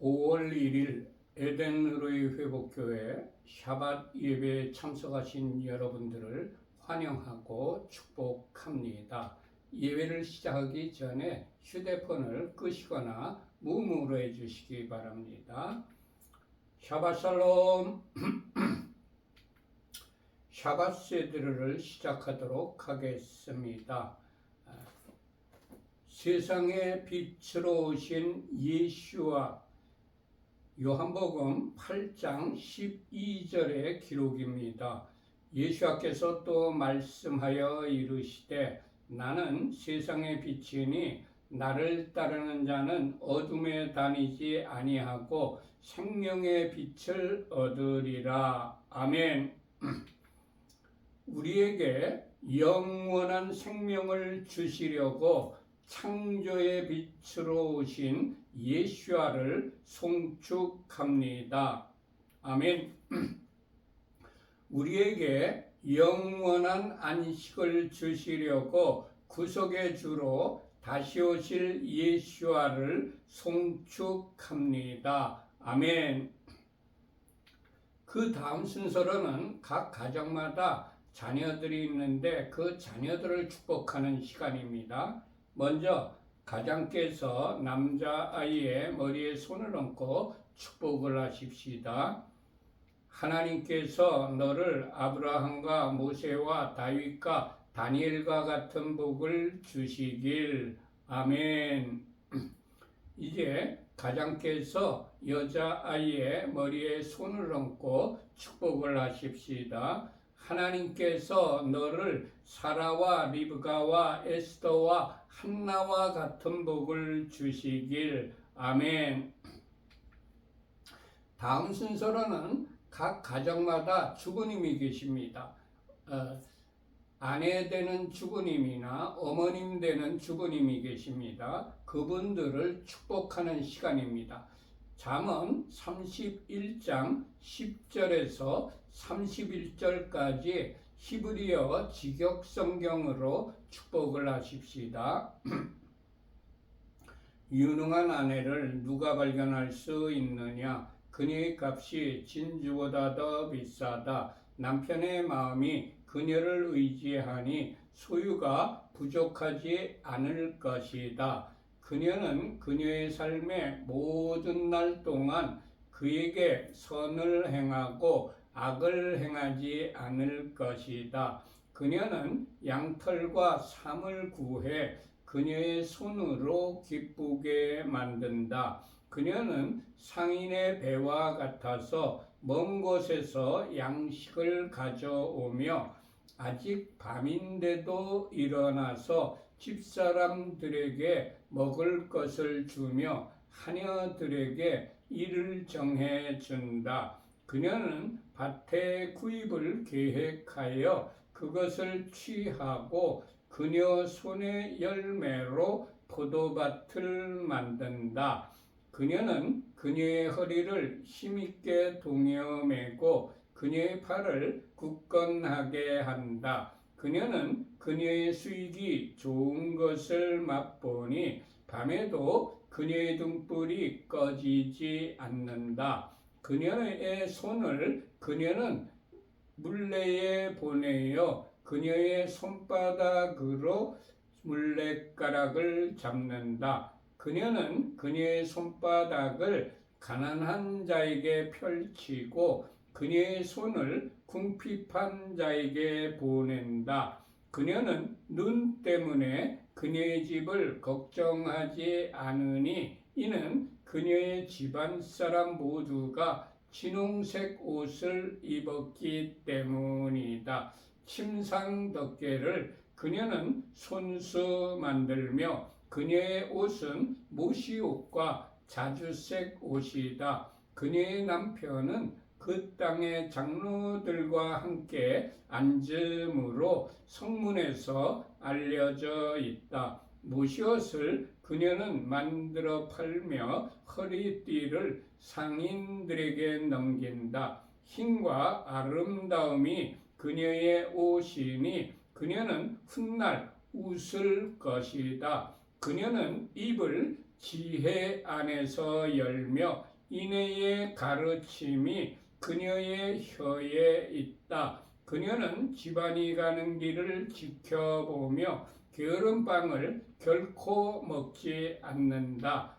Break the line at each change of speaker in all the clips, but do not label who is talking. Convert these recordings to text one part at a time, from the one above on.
5월 1일 에덴으로의 회복교회 샤밧 예배에 참석하신 여러분들을 환영하고 축복합니다. 예배를 시작하기 전에 휴대폰을 끄시거나 무음으로 해주시기 바랍니다. 샤밧 샬롬. 샤밧 세드를 시작하도록 하겠습니다. 세상의 빛으로 오신 예수와 요한복음 8장 12절의 기록입니다. 예수께서 또 말씀하여 이르시되 나는 세상의 빛이니 나를 따르는 자는 어둠에 다니지 아니하고 생명의 빛을 얻으리라. 아멘. 우리에게 영원한 생명을 주시려고 창조의 빛으로 오신 예수와를 송축합니다. 아멘. 우리에게 영원한 안식을 주시려고 구속의 주로 다시 오실 예수와를 송축합니다. 아멘. 그 다음 순서로는 각 가정마다 자녀들이 있는데 그 자녀들을 축복하는 시간입니다. 먼저 가장께서 남자아이의 머리에 손을 얹고 축복을 하십시다. 하나님께서 너를 아브라함과 모세와 다윗과 다니엘과 같은 복을 주시길. 아멘. 이제 가장께서 여자아이의 머리에 손을 얹고 축복을 하십시다. 하나님께서 너를 사라와 리브가와 에스더와 한나와 같은 복을 주시길. 아멘. 다음 순서로는 각 가정마다 주부님이 계십니다. 아내 되는 주부님이나 어머님 되는 주부님이 계십니다. 그분들을 축복하는 시간입니다. 잠언 31장 10절에서 31절까지 히브리어 직역성경으로 축복을 하십시다. 유능한 아내를 누가 발견할 수 있느냐? 그녀의 값이 진주보다 더 비싸다. 남편의 마음이 그녀를 의지하니 소유가 부족하지 않을 것이다. 그녀는 그녀의 삶의 모든 날 동안 그에게 선을 행하고 악을 행하지 않을 것이다. 그녀는 양털과 삼을 구해 그녀의 손으로 기쁘게 만든다. 그녀는 상인의 배와 같아서 먼 곳에서 양식을 가져오며 아직 밤인데도 일어나서 집사람들에게 먹을 것을 주며 하녀들에게 일을 정해 준다. 그녀는 밭의 구입을 계획하여 그것을 취하고 그녀 손의 열매로 포도밭을 만든다. 그녀는 그녀의 허리를 힘있게 동여매고 그녀의 팔을 굳건하게 한다. 그녀는 그녀의 수익이 좋은 것을 맛보니 밤에도 그녀의 등불이 꺼지지 않는다. 그녀의 손을 그녀는 물레에 보내어 그녀의 손바닥으로 물레가락을 잡는다. 그녀는 그녀의 손바닥을 가난한 자에게 펼치고 그녀의 손을 궁핍한 자에게 보낸다. 그녀는 눈 때문에 그녀의 집을 걱정하지 않으니 이는 그녀의 집안 사람 모두가 진홍색 옷을 입었기 때문이다. 침상 덮개를 그녀는 손수 만들며 그녀의 옷은 모시옷과 자주색 옷이다. 그녀의 남편은 그 땅의 장로들과 함께 앉음으로 성문에서 알려져 있다. 모시옷을 그녀는 만들어 팔며 허리띠를 상인들에게 넘긴다. 힘과 아름다움이 그녀의 옷이니 그녀는 훗날 웃을 것이다. 그녀는 입을 지혜 안에서 열며 이내의 가르침이 그녀의 혀에 있다. 그녀는 집안이 가는 길을 지켜보며 게으름빵을 결코 먹지 않는다.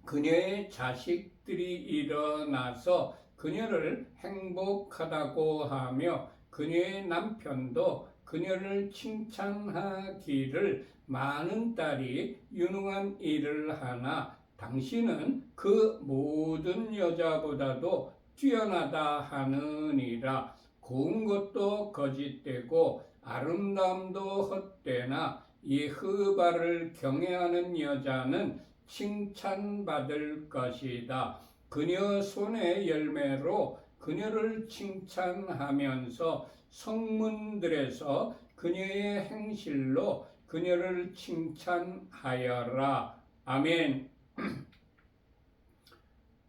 그녀의 자식들이 일어나서 그녀를 행복하다고 하며 그녀의 남편도 그녀를 칭찬하기를 많은 딸이 유능한 일을 하나 당신은 그 모든 여자보다도 뛰어나다 하느니라. 고운 것도 거짓되고 아름다움도 헛되나 여호와를 경외하는 여자는 칭찬받을 것이다. 그녀 손의 열매로 그녀를 칭찬하면서 성문들에서 그녀의 행실로 그녀를 칭찬하여라. 아멘.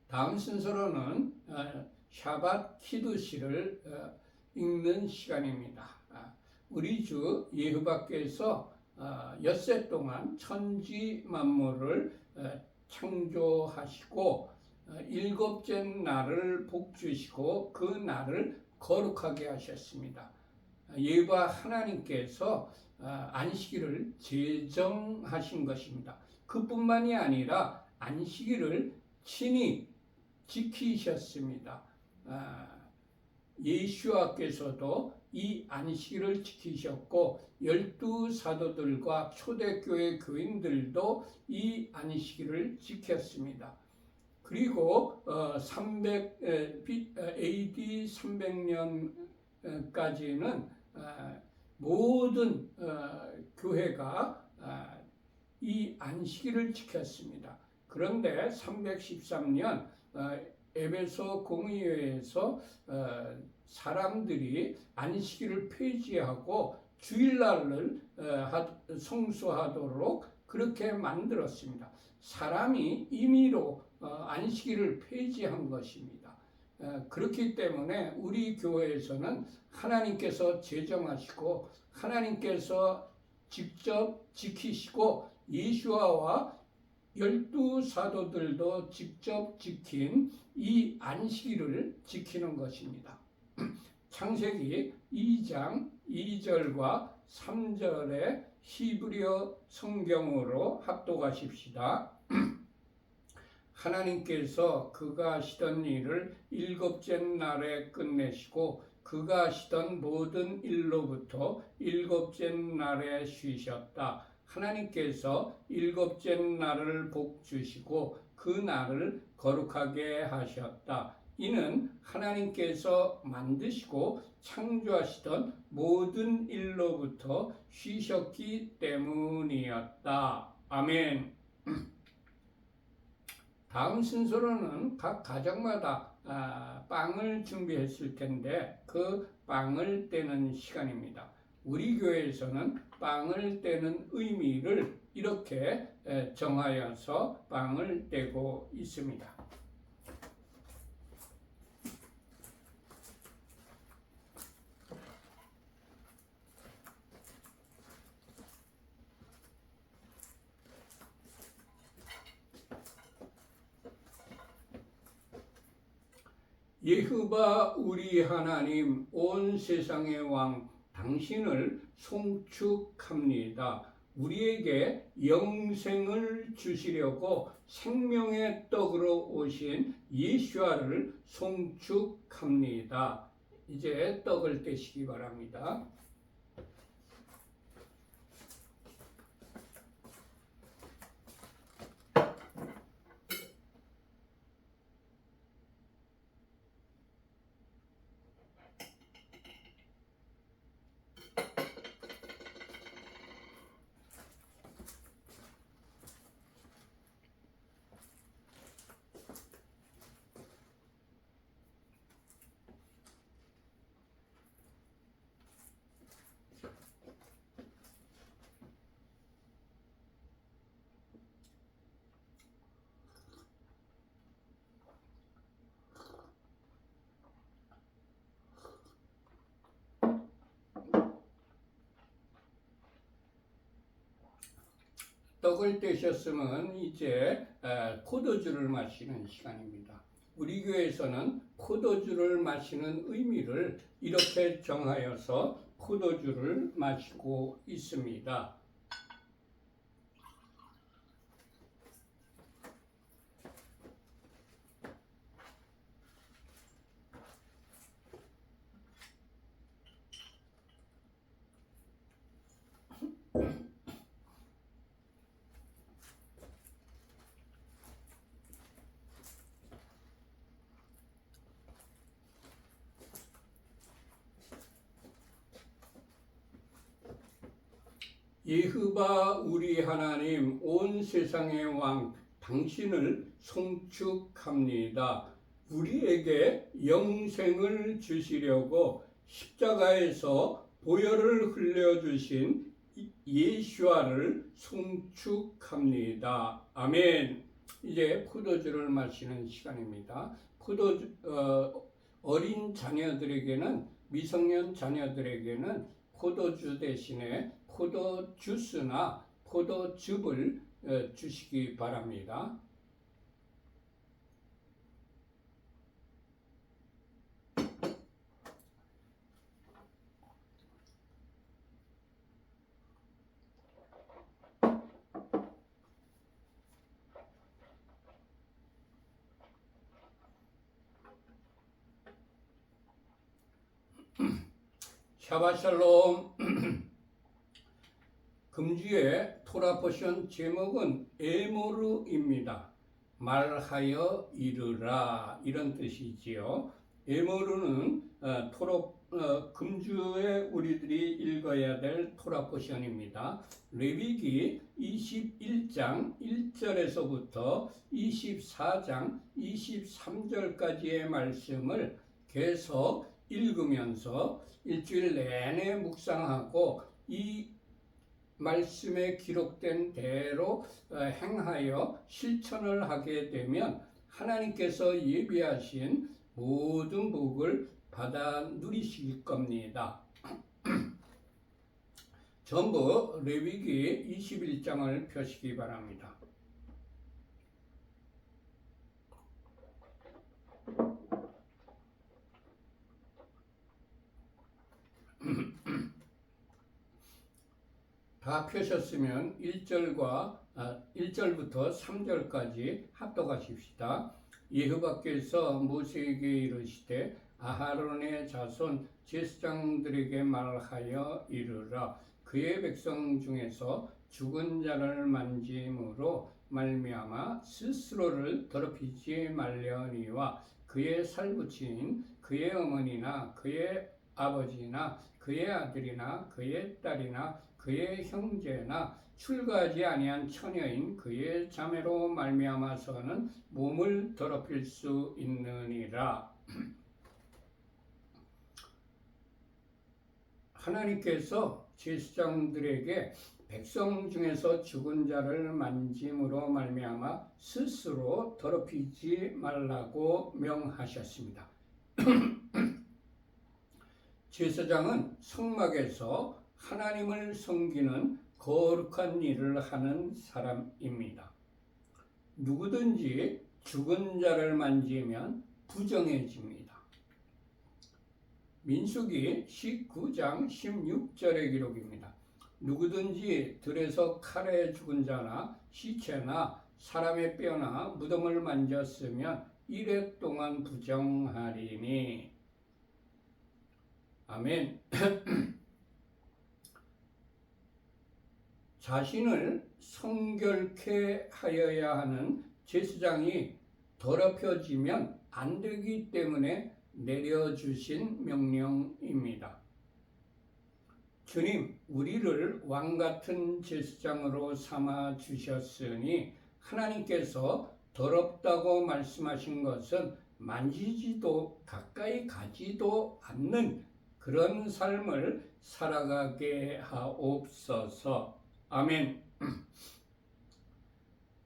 다음 순서로는 샤밧 키두시를 읽는 시간입니다. 우리 주 여호와께서 엿새 동안 천지 만물을 창조하시고 일곱째 날을 복주시고 그 날을 거룩하게 하셨습니다. 여호와 하나님께서 안식일을 제정하신 것입니다. 그뿐만이 아니라 안식일을 친히 지키셨습니다. 예수와께서도 이 안식일을 지키셨고 12사도들과 초대교회 교인들도 이 안식일을 지켰습니다. 그리고 AD 300년까지는 모든 교회가 이 안식일을 지켰습니다. 그런데 313년 에베소 공의회에서 사람들이 안식일을 폐지하고 주일날을 성수하도록 그렇게 만들었습니다. 사람이 임의로 안식일을 폐지한 것입니다. 그렇기 때문에 우리 교회에서는 하나님께서 제정하시고 하나님께서 직접 지키시고 예수와와 12사도들도 직접 지킨 이 안식일을 지키는 것입니다. 창세기 2장 2절과 3절의 히브리어 성경으로 합독하십시다. 하나님께서 그가 하시던 일을 일곱째 날에 끝내시고 그가 하시던 모든 일로부터 일곱째 날에 쉬셨다. 하나님께서 일곱째 날을 복주시고 그 날을 거룩하게 하셨다. 이는 하나님께서 만드시고 창조하시던 모든 일로부터 쉬셨기 때문이었다. 아멘. 다음 순서로는 각 가정마다 빵을 준비했을 텐데 그 빵을 떼는 시간입니다. 우리 교회에서는 빵을 떼는 의미를 이렇게 정하여서 빵을 떼고 있습니다. 여호와 우리 하나님 온 세상의 왕 당신을 송축합니다. 우리에게 영생을 주시려고 생명의 떡으로 오신 예수와를 송축합니다. 이제 떡을 떼시기 바랍니다. 떡을 떼셨으면 이제 포도주를 마시는 시간입니다. 우리 교회에서는 포도주를 마시는 의미를 이렇게 정하여서 포도주를 마시고 있습니다. 예hov아 우리 하나님 온 세상의 왕 당신을 송축합니다. 우리에게 영생을 주시려고 십자가에서 보혈을 흘려주신 예수와를 송축합니다. 아멘. 이제 포도주를 마시는 시간입니다. 어린 자녀들에게는 미성년 자녀들에게는 포도주 대신에 포도주스나 포도즙을 주시기 바랍니다. 샤바샬롬. 금주의 토라 포션 제목은 에모르입니다. 말하여 이르라 이런 뜻이지요. 에모르는 금주에 우리들이 읽어야 될 토라 포션입니다. 레위기 21장 1절에서부터 24장 23절까지의 말씀을 계속 읽으면서 일주일 내내 묵상하고 이 말씀에 기록된 대로 행하여 실천을 하게 되면 하나님께서 예비하신 모든 복을 받아 누리실 겁니다. 전부 레위기 21장을 펴시기 바랍니다. 다 펴셨으면 1절부터 3절까지 합독하십시다. 여호와께서 모세에게 이르시되 아하론의 자손 제사장들에게 말하여 이르라. 그의 백성 중에서 죽은 자를 만짐으로 말미암아 스스로를 더럽히지 말려니와 그의 살부친 그의 어머니나 그의 아버지나 그의 아들이나 그의 딸이나 그의 형제나 출가하지 아니한 처녀인 그의 자매로 말미암아서는 몸을 더럽힐 수 있느니라. 하나님께서 제사장들에게 백성 중에서 죽은 자를 만짐으로 말미암아 스스로 더럽히지 말라고 명하셨습니다. 제사장은 성막에서 하나님을 섬기는 거룩한 일을 하는 사람입니다. 누구든지 죽은 자를 만지면 부정해집니다. 민수기 19장 16절의 기록입니다. 누구든지 들에서 칼에 죽은 자나 시체나 사람의 뼈나 무덤을 만졌으면 1회 동안 부정하리니. 아멘. 자신을 성결케 하여야 하는 제사장이 더럽혀지면 안 되기 때문에 내려주신 명령입니다. 주님, 우리를 왕같은 제사장으로 삼아 주셨으니 하나님께서 더럽다고 말씀하신 것은 만지지도 가까이 가지도 않는 그런 삶을 살아가게 하옵소서. 아멘.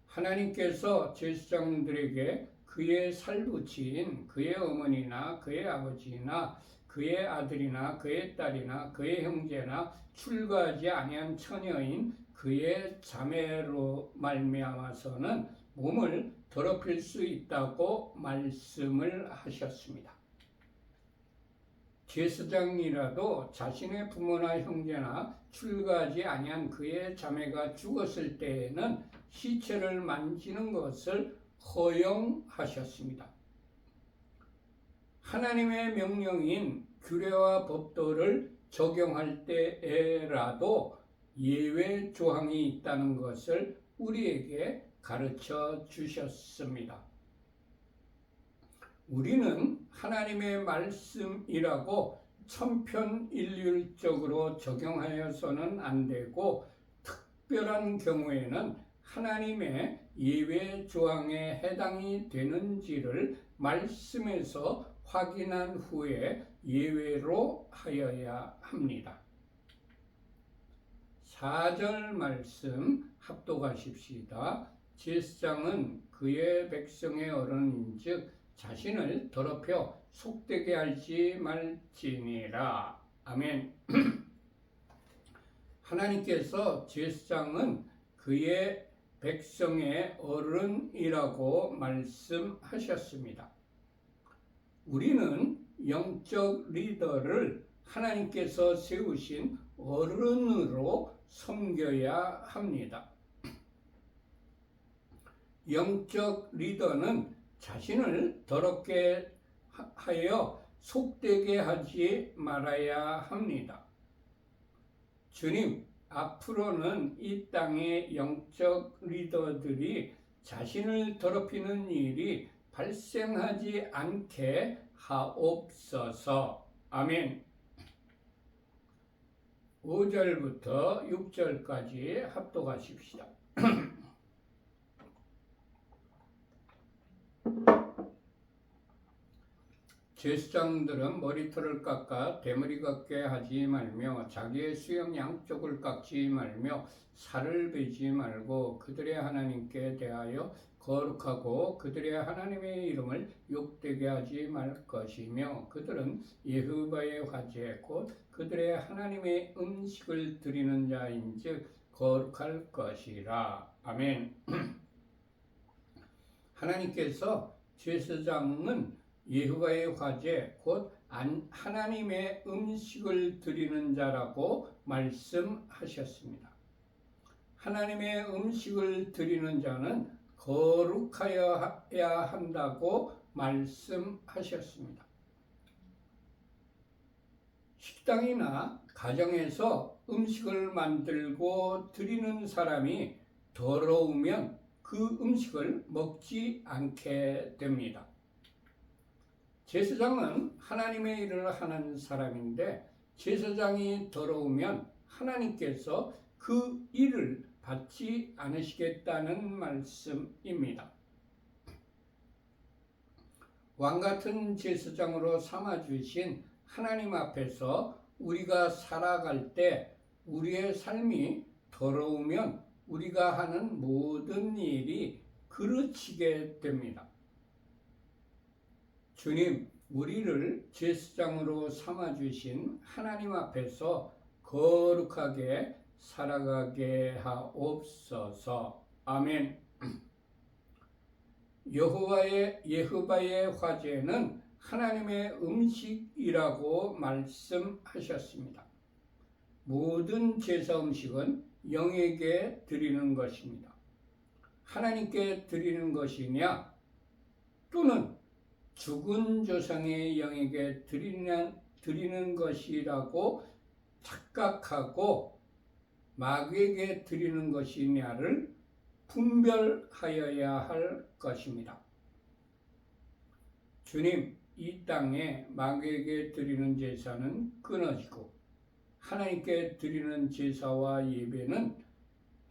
하나님께서 제사장들에게 그의 살부친 그의 어머니나 그의 아버지나 그의 아들이나 그의 딸이나 그의 형제나 출가하지 아니한 처녀인 그의 자매로 말미암아서는 몸을 더럽힐 수 있다고 말씀을 하셨습니다. 제사장이라도 자신의 부모나 형제나 출가하지 아니한 그의 자매가 죽었을 때에는 시체를 만지는 것을 허용하셨습니다. 하나님의 명령인 규례와 법도를 적용할 때에라도 예외 조항이 있다는 것을 우리에게 가르쳐 주셨습니다. 우리는 하나님의 말씀이라고 천편일률적으로 적용하여서는 안 되고, 특별한 경우에는 하나님의 예외 조항에 해당이 되는지를 말씀에서 확인한 후에 예외로 하여야 합니다. 4절 말씀 합독하십시다. 제사장은 그의 백성의 어른인즉 자신을 더럽혀 속되게 할지 말지니라. 아멘. 하나님께서 제사장은 그의 백성의 어른이라고 말씀하셨습니다. 우리는 영적 리더를 하나님께서 세우신 어른으로 섬겨야 합니다. 영적 리더는 자신을 더럽게 하여 속되게 하지 말아야 합니다. 주님, 앞으로는 이 땅의 영적 리더들이 자신을 더럽히는 일이 발생하지 않게 하옵소서. 아멘. 5절부터 6절까지 합독하십시다. 제사장들은 머리털을 깎아 대머리 같게 하지 말며 자기의 수염 양쪽을 깎지 말며 살을 베지 말고 그들의 하나님께 대하여 거룩하고 그들의 하나님의 이름을 욕되게 하지 말 것이며 그들은 여호와의 화제 곧 그들의 하나님의 음식을 드리는 자인즉 거룩할 것이라. 아멘. 하나님께서 제사장은 여호와의 화제 곧 하나님의 음식을 드리는 자라고 말씀하셨습니다. 하나님의 음식을 드리는 자는 거룩하여야 한다고 말씀하셨습니다. 식당이나 가정에서 음식을 만들고 드리는 사람이 더러우면 그 음식을 먹지 않게 됩니다. 제사장은 하나님의 일을 하는 사람인데 제사장이 더러우면 하나님께서 그 일을 받지 않으시겠다는 말씀입니다. 왕같은 제사장으로 삼아주신 하나님 앞에서 우리가 살아갈 때 우리의 삶이 더러우면 우리가 하는 모든 일이 그르치게 됩니다. 주님, 우리를 제사장으로 삼아주신 하나님 앞에서 거룩하게 살아가게 하옵소서. 아멘. 여호와의 화제는 하나님의 음식이라고 말씀하셨습니다. 모든 제사 음식은 영에게 드리는 것입니다. 하나님께 드리는 것이냐 또는 죽은 조상의 영에게 드리는 것이라고 착각하고 마귀에게 드리는 것이냐를 분별하여야 할 것입니다. 주님, 이 땅에 마귀에게 드리는 제사는 끊어지고 하나님께 드리는 제사와 예배는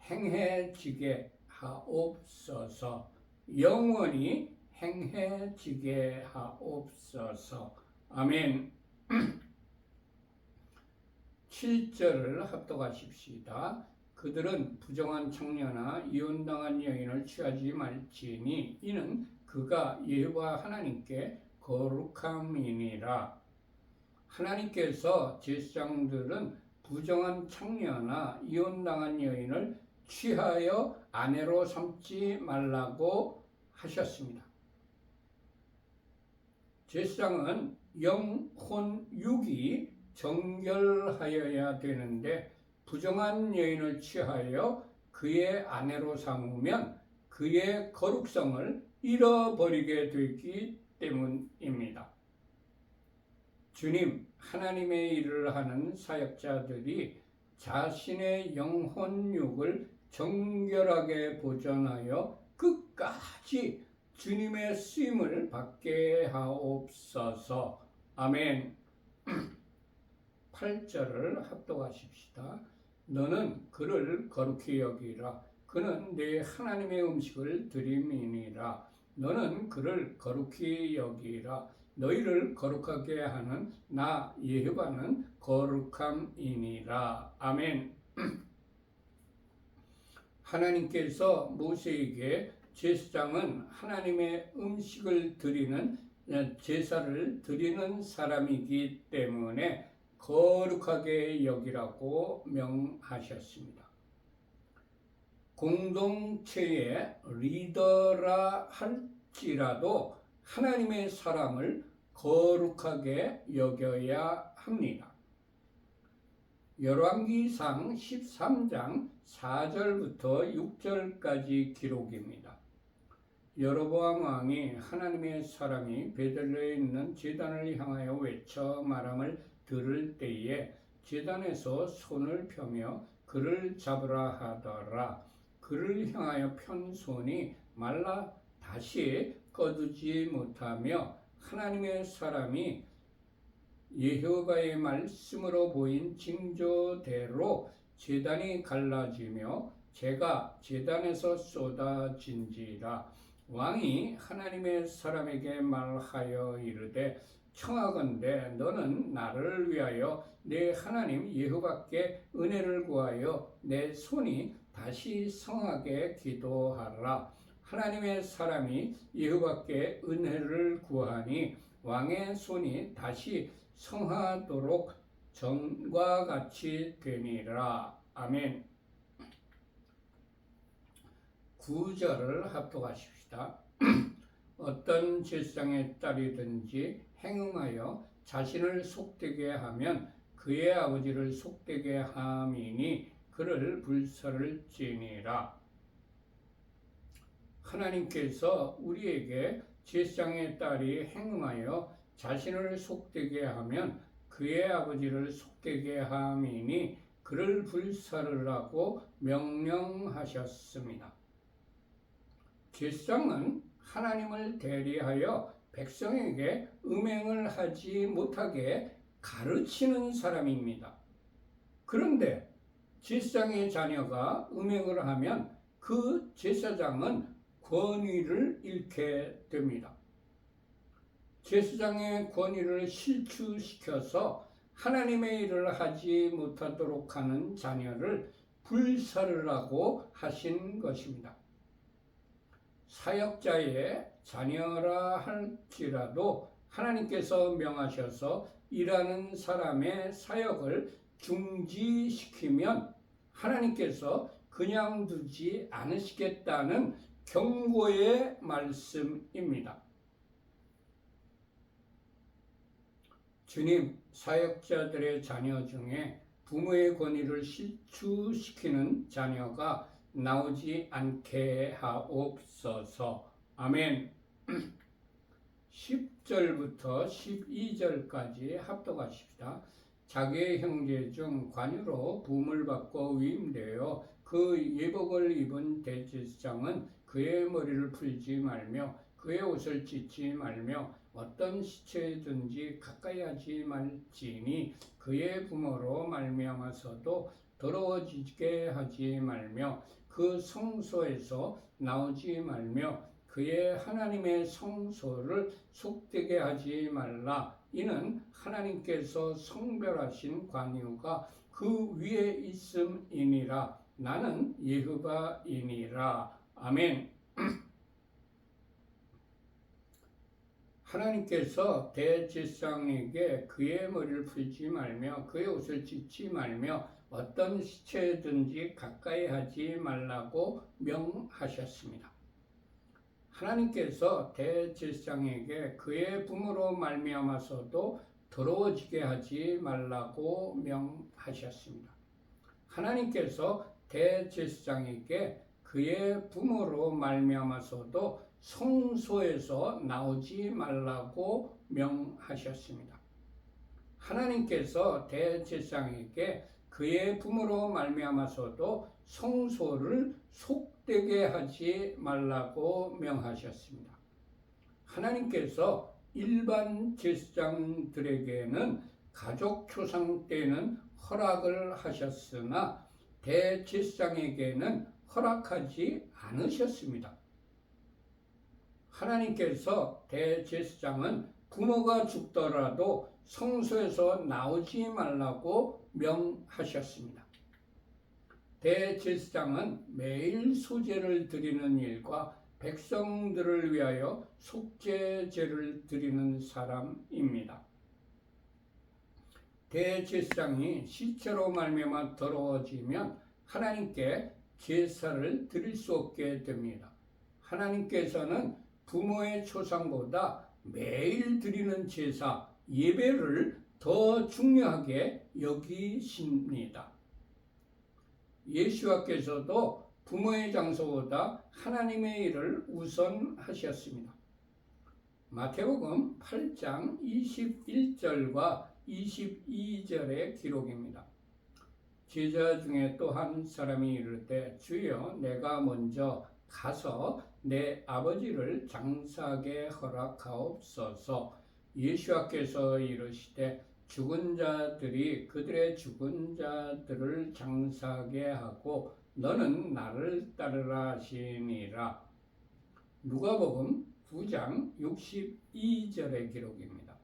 행해지게 하옵소서. 영원히 행해지게 하옵소서. 아멘. 7절을 합독하십시다. 그들은 부정한 청년아 이혼당한 여인을 취하지 말지니 이는 그가 여호와 하나님께 거룩함이니라. 하나님께서 제사장들은 부정한 청년아 이혼당한 여인을 취하여 아내로 삼지 말라고 하셨습니다. 제사장은 영혼 육이 정결하여야 되는데 부정한 여인을 취하여 그의 아내로 삼으면 그의 거룩성을 잃어버리게 되기 때문입니다. 주님, 하나님의 일을 하는 사역자들이 자신의 영혼육을 정결하게 보존하여 끝까지 주님의 쓰임을 받게 하옵소서. 아멘. 8절을 합독하십시다. 너는 그를 거룩히 여기라. 그는 내 하나님의 음식을 드림이니라. 너는 그를 거룩히 여기라. 너희를 거룩하게 하는 나 여호와는 거룩함이니라. 아멘. 하나님께서 모세에게 제사장은 하나님의 음식을 드리는 제사를 드리는 사람이기 때문에 거룩하게 여기라고 명하셨습니다. 공동체의 리더라 할지라도 하나님의 사람을 거룩하게 여겨야 합니다. 열왕기상 13장 4절부터 6절까지 기록입니다. 여로보암 왕이 하나님의 사람이 베들레헴에 있는 제단을 향하여 외쳐 말함을 들을 때에 제단에서 손을 펴며 그를 잡으라 하더라. 그를 향하여 편 손이 말라 다시 거두지 못하며 하나님의 사람이 여호와의 말씀으로 보인 징조대로 제단이 갈라지며 재가 제단에서 쏟아진지라. 왕이 하나님의 사람에게 말하여 이르되 청하건대 너는 나를 위하여 내 하나님 여호와께 은혜를 구하여 내 손이 다시 성하게 기도하라. 하나님의 사람이 여호와께 은혜를 구하니 왕의 손이 다시 성하도록 전과 같이 되니라. 아멘. 9절을 합독하십시다. 어떤 제사장의 딸이든지 행음하여 자신을 속되게 하면 그의 아버지를 속되게 함이니 그를 불사를 지니라. 하나님께서 우리에게 제사장의 딸이 행음하여 자신을 속되게 하면 그의 아버지를 속되게 함이니 그를 불사르라고 명령하셨습니다. 제사장은 하나님을 대리하여 백성에게 음행을 하지 못하게 가르치는 사람입니다. 그런데 제사장의 자녀가 음행을 하면 그 제사장은 권위를 잃게 됩니다. 제사장의 권위를 실추시켜서 하나님의 일을 하지 못하도록 하는 자녀를 불사르라고 하신 것입니다. 사역자의 자녀라 할지라도 하나님께서 명하셔서 일하는 사람의 사역을 중지시키면 하나님께서 그냥 두지 않으시겠다는 경고의 말씀입니다. 주님, 사역자들의 자녀 중에 부모의 권위를 실추시키는 자녀가 나오지 않게 하옵소서. 아멘. 10절부터 12절까지 합독하십시다. 자기의 형제 중 관유로 부음을 받고 위임되어 그 예복을 입은 대제사장은 그의 머리를 풀지 말며 그의 옷을 찢지 말며 어떤 시체든지 가까이 하지 말지니 그의 부모로 말미암아서도 더러워지게 하지 말며 그 성소에서 나오지 말며 그의 하나님의 성소를 속되게 하지 말라. 이는 하나님께서 성별하신 관유가 그 위에 있음이니라. 나는 여호와이니라. 아멘. 하나님께서 대제사장에게 그의 머리를 풀지 말며 그의 옷을 찢지 말며 어떤 시체든지 가까이 하지 말라고 명하셨습니다. 하나님께서 대제사장에게 그의 부모로 말미암아서도 더러워지게 하지 말라고 명하셨습니다. 하나님께서 대제사장에게 그의 부모로 말미암아서도 성소에서 나오지 말라고 명하셨습니다. 하나님께서 대제사장에게 그의 부모로 말미암아서도 성소를 속되게 하지 말라고 명하셨습니다. 하나님께서 일반 제사장들에게는 가족 초상 때는 허락을 하셨으나 대제사장에게는 허락하지 않으셨습니다. 하나님께서 대제사장은 부모가 죽더라도 성소에서 나오지 말라고 명하셨습니다. 대제사장은 매일 소제를 드리는 일과 백성들을 위하여 속죄제를 드리는 사람입니다. 대제사장이 시체로 말미암아 더러워지면 하나님께 제사를 드릴 수 없게 됩니다. 하나님께서는 부모의 초상보다 매일 드리는 제사, 예배를 더 중요하게 여기십니다. 예수와께서도 부모의 장소보다 하나님의 일을 우선하셨습니다. 마태복음 8장 21절과 22절의 기록입니다. 제자 중에 또 한 사람이 이르되 주여 내가 먼저 가서 내 아버지를 장사하게 허락하옵소서. 예수께서 이르시되 죽은 자들이 그들의 죽은 자들을 장사하게 하고 너는 나를 따르라 하시니라. 누가복음 9장 62절의 기록입니다.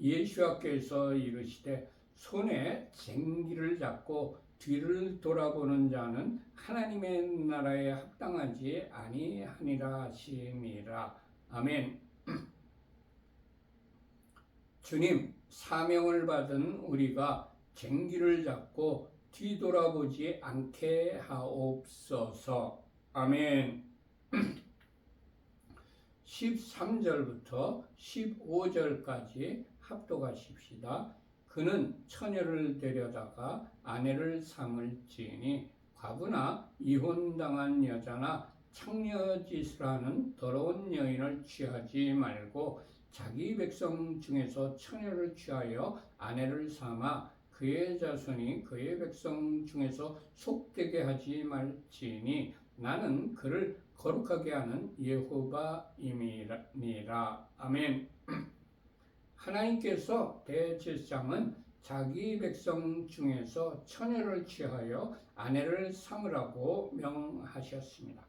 예수께서 이르시되 손에 쟁기를 잡고 뒤를 돌아보는 자는 하나님의 나라에 합당하지 아니하니라 하시니라. 아멘. 주님, 사명을 받은 우리가 쟁기를 잡고 뒤돌아보지 않게 하옵소서. 아멘. 13절부터 15절까지 합독하십시다. 그는 처녀를 데려다가 아내를 삼을지니 과부나 이혼당한 여자나 창녀짓을 하는 더러운 여인을 취하지 말고 자기 백성 중에서 처녀를 취하여 아내를 삼아 그의 자손이 그의 백성 중에서 속되게 하지 말지니 나는 그를 거룩하게 하는 여호와임이니라. 아멘. 하나님께서 대제사장은 자기 백성 중에서 처녀를 취하여 아내를 삼으라고 명하셨습니다.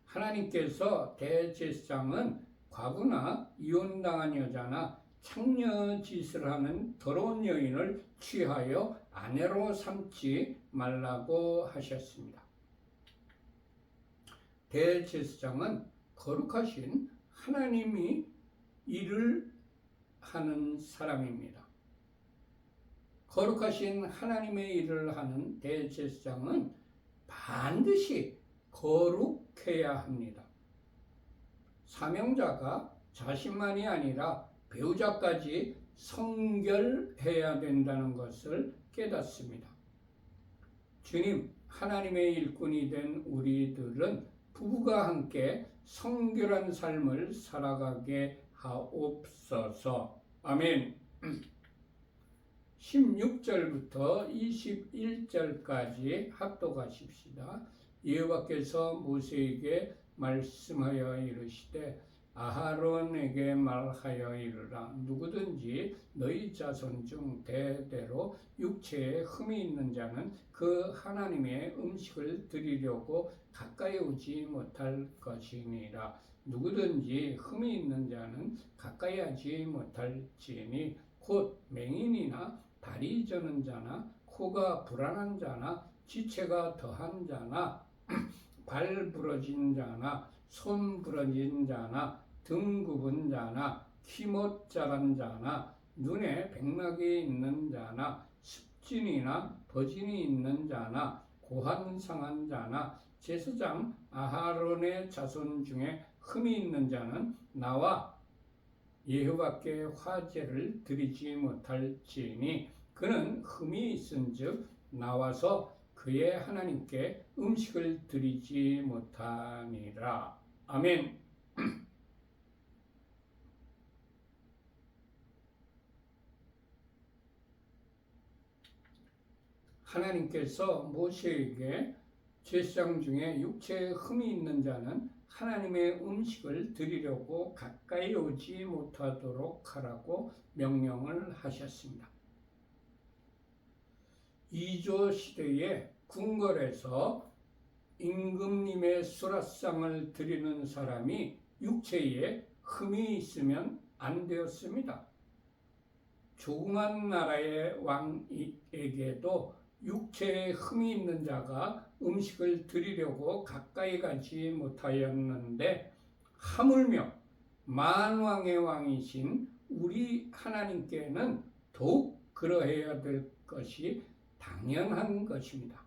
하나님께서 대제사장은 과부나 이혼당한 여자나 창녀짓을 하는 더러운 여인을 취하여 아내로 삼지 말라고 하셨습니다. 대제사장은 거룩하신 하나님이 일을 하는 사람입니다. 거룩하신 하나님의 일을 하는 대제사장은 반드시 거룩해야 합니다. 사명자가 자신만이 아니라 배우자까지 성결해야 된다는 것을 깨닫습니다. 주님, 하나님의 일꾼이 된 우리들은 부부가 함께 성결한 삶을 살아가게 하옵소서. 아멘. 16절부터 21절까지 합독하십시다. 여호와께서 모세에게 말씀하여 이르시되 아하론에게 말하여 이르라. 누구든지 너희 자손 중 대대로 육체에 흠이 있는 자는 그 하나님의 음식을 드리려고 가까이 오지 못할 것이니라. 누구든지 흠이 있는 자는 가까이 하지 못할지니 곧 맹인이나 다리 저는 자나 코가 불안한 자나 지체가 더한 자나 발 부러진 자나 손 부러진 자나 등 굽은 자나 키 못 자란 자나 눈에 백막이 있는 자나 습진이나 버짐이 있는 자나 고한 상한 자나 제사장 아하론의 자손 중에 흠이 있는 자는 나와 여호와께 화제를 드리지 못할지니 그는 흠이 있은즉 나와서 그의 하나님께 음식을 드리지 못하니라. 아멘. 하나님께서 모세에게 제사장 중에 육체에 흠이 있는 자는 하나님의 음식을 드리려고 가까이 오지 못하도록 하라고 명령을 하셨습니다. 이조 시대에 궁궐에서 임금님의 수라상을 드리는 사람이 육체에 흠이 있으면 안 되었습니다. 조그만 나라의 왕에게도 육체에 흠이 있는 자가 음식을 드리려고 가까이 가지 못하였는데 하물며 만왕의 왕이신 우리 하나님께는 더욱 그러해야 될 것이 당연한 것입니다.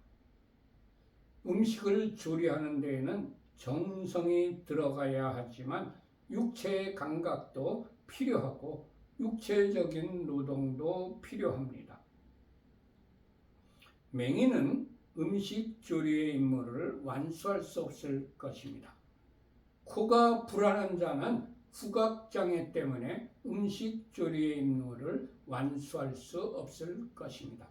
음식을 조리하는 데에는 정성이 들어가야 하지만 육체의 감각도 필요하고 육체적인 노동도 필요합니다. 맹인은 음식 조리의 임무를 완수할 수 없을 것입니다. 코가 불안한 자는 후각장애 때문에 음식 조리의 임무를 완수할 수 없을 것입니다.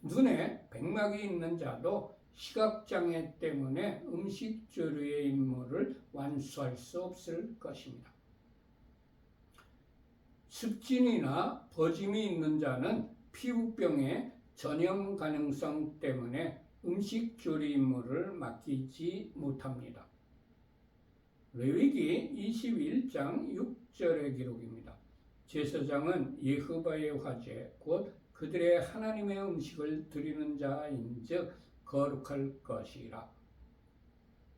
눈에 백막이 있는 자도 시각장애 때문에 음식 조리의 임무를 완수할 수 없을 것입니다. 습진이나 버짐이 있는 자는 피부병의 전염 가능성 때문에 음식 조리 임무를 맡기지 못합니다. 레위기 21장 6절의 기록입니다. 제사장은 여호와의 화제 곧 그들의 하나님의 음식을 드리는 자인즉 거룩할 것이라.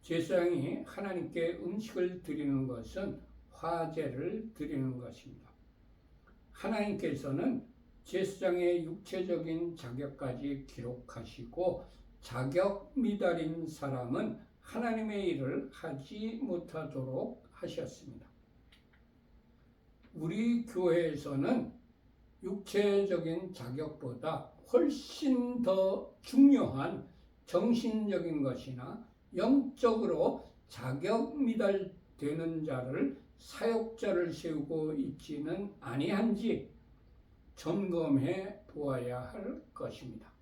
제사장이 하나님께 음식을 드리는 것은 화제를 드리는 것입니다. 하나님께서는 제사장의 육체적인 자격까지 기록하시고 자격 미달인 사람은 하나님의 일을 하지 못하도록 하셨습니다. 우리 교회에서는 육체적인 자격보다 훨씬 더 중요한 정신적인 것이나 영적으로 자격 미달되는 자를 사역자를 세우고 있지는 아니한지 점검해 보아야 할 것입니다.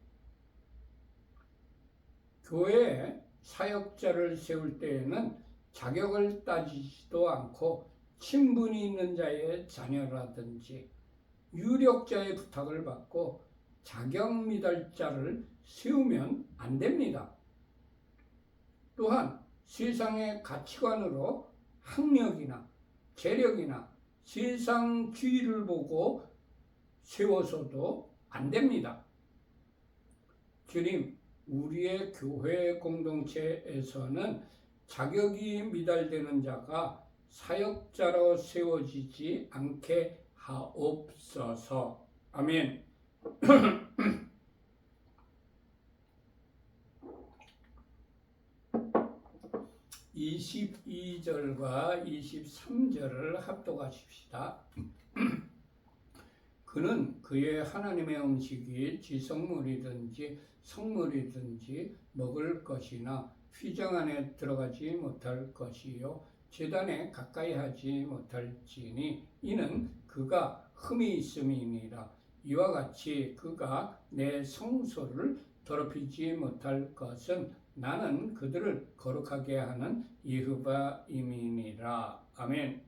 교회에 사역자를 세울 때에는 자격을 따지지도 않고 친분이 있는 자의 자녀라든지 유력자의 부탁을 받고 자격 미달자를 세우면 안 됩니다. 또한 세상의 가치관으로 학력이나 재력이나 세상 주의를 보고 세워서도 안 됩니다. 주님, 우리의 교회 공동체에서는 자격이 미달되는 자가 사역자로 세워지지 않게 하옵소서. 아멘. 22절과 23절을 합독하십시다. 그는 그의 하나님의 음식이 지성물이든지 성물이든지 먹을 것이나 휘장 안에 들어가지 못할 것이요 제단에 가까이 하지 못할지니 이는 그가 흠이 있음이니라. 이와 같이 그가 내 성소를 더럽히지 못할 것은 나는 그들을 거룩하게 하는 여호와임이니라. 아멘.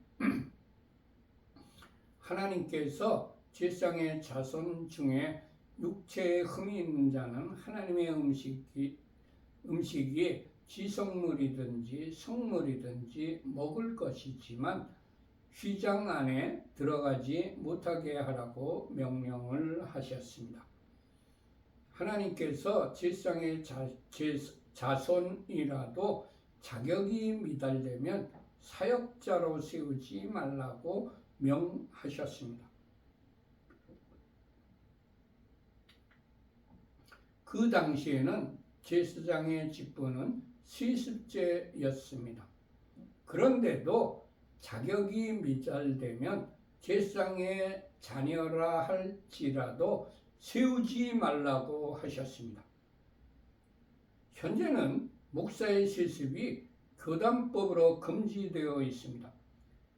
하나님께서 제사장의 자손 중에 육체에 흠이 있는 자는 하나님의 음식이 지성물이든지 성물이든지 먹을 것이지만 휘장 안에 들어가지 못하게 하라고 명령을 하셨습니다. 하나님께서 제사장의 자손이라도 자격이 미달되면 사역자로 세우지 말라고 명하셨습니다. 그 당시에는 제사장의 직분은 세습제였습니다. 그런데도 자격이 미달되면 제사장의 자녀라 할지라도 세우지 말라고 하셨습니다. 현재는 목사의 세습이 교단법으로 금지되어 있습니다.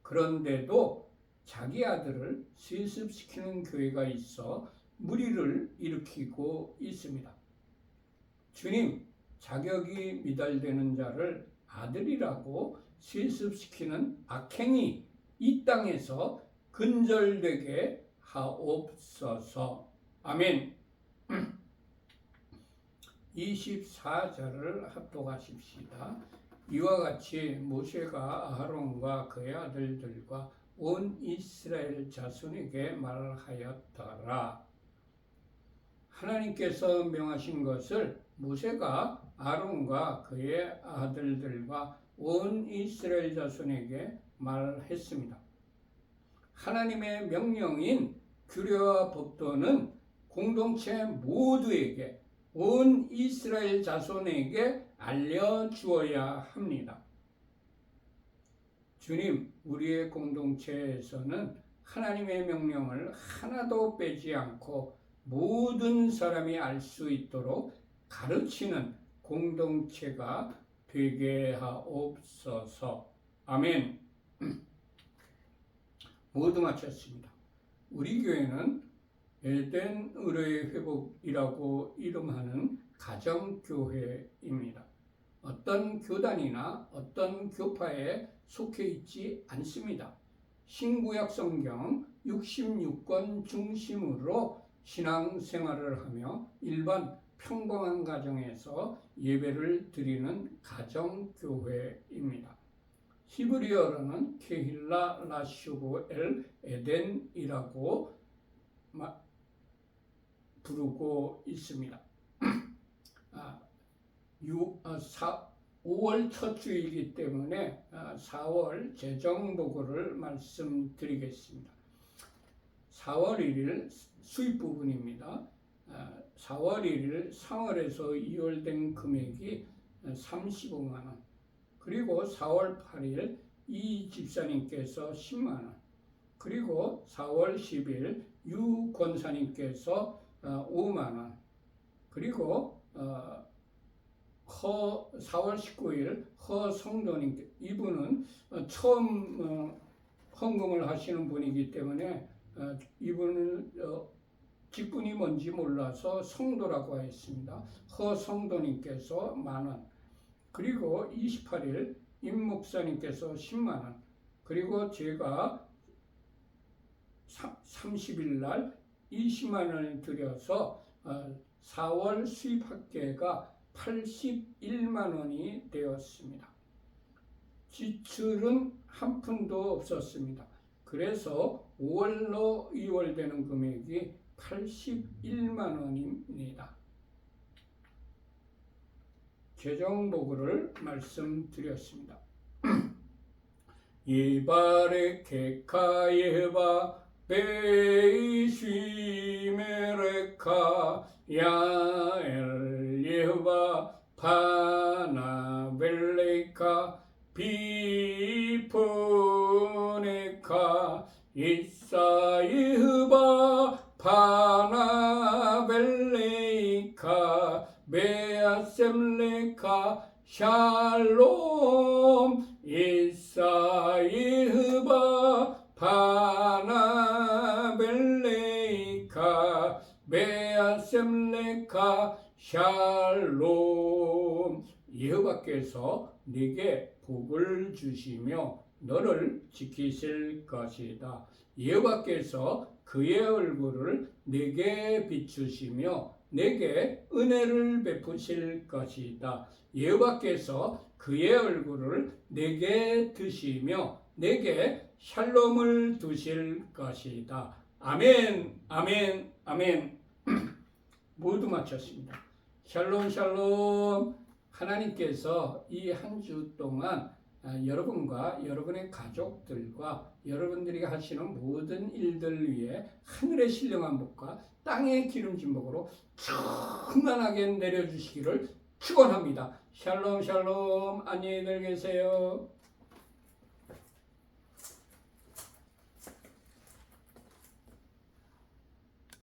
그런데도 자기 아들을 세습시키는 교회가 있어 무리를 일으키고 있습니다. 주님, 자격이 미달되는 자를 아들이라고 세습시키는 악행이 이 땅에서 근절되게 하옵소서. 아멘. 24절을 합독하십시다. 이와 같이 모세가 아하론과 그의 아들들과 온 이스라엘 자손에게 말하였더라. 하나님께서 명하신 것을 모세가 아론과 그의 아들들과 온 이스라엘 자손에게 말했습니다. 하나님의 명령인 규례와 법도는 공동체 모두에게, 온 이스라엘 자손에게 알려주어야 합니다. 주님, 우리의 공동체에서는 하나님의 명령을 하나도 빼지 않고 모든 사람이 알 수 있도록 가르치는 공동체가 되게 하옵소서. 아멘. 모두 마쳤습니다. 우리 교회는 에덴 의뢰의 회복이라고 이름하는 가정교회입니다. 어떤 교단이나 어떤 교파에 속해 있지 않습니다. 신구약 성경 66권 중심으로 신앙생활을 하며 일반 평범한 가정에서 예배를 드리는 가정교회입니다. 히브리어로는 케힐라 라슈고 엘 에덴이라고 부르고 있습니다. 5월 첫 주이기 때문에 4월 재정보고를 말씀드리겠습니다. 4월 1일 수입 부분입니다. 4월 1일 상월에서 이월된 금액이 35만 원, 그리고 4월 8일 이 집사님께서 10만 원, 그리고 4월 10일 유 권사님께서 5만 원, 그리고 4월 19일 허 성도님, 이분은 처음 헌금을 하시는 분이기 때문에 이분은 직분이 뭔지 몰라서 성도라고 했습니다. 허 성도님께서 10,000원, 그리고 28일 임 목사님께서 100,000원, 그리고 제가 30일 날 20만 원을 들여서 4월 수입 합계가 81만 원이 되었습니다. 지출은 한 푼도 없었습니다. 그래서 5월로 2월 되는 금액이 81만 원입니다. 재정보고를 말씀드렸습니다. 예바레 케카예바 베이시메레카 야엘 예바 파나벨레카 비포네카 이사이흐바 파나벨레이카 베아셈레카 샬롬 이사이흐바 파나벨레이카 베아셈레카 샬롬. 여호와께서 네게 복을 주시며 너를 지키실 것이다. 여호와께서 그의 얼굴을 네게 비추시며 내게 은혜를 베푸실 것이다. 여호와께서 그의 얼굴을 내게 드시며 내게 샬롬을 두실 것이다. 아멘, 아멘, 아멘. 모두 마쳤습니다. 샬롬, 샬롬. 하나님께서 이 한 주 동안 여러분과 여러분의 가족들과 여러분들이 하시는 모든 일들 위해 하늘의 신령한 복과 땅의 기름진 복으로 충만하게 내려주시기를 축원합니다. 샬롬 샬롬 안녕히들 계세요.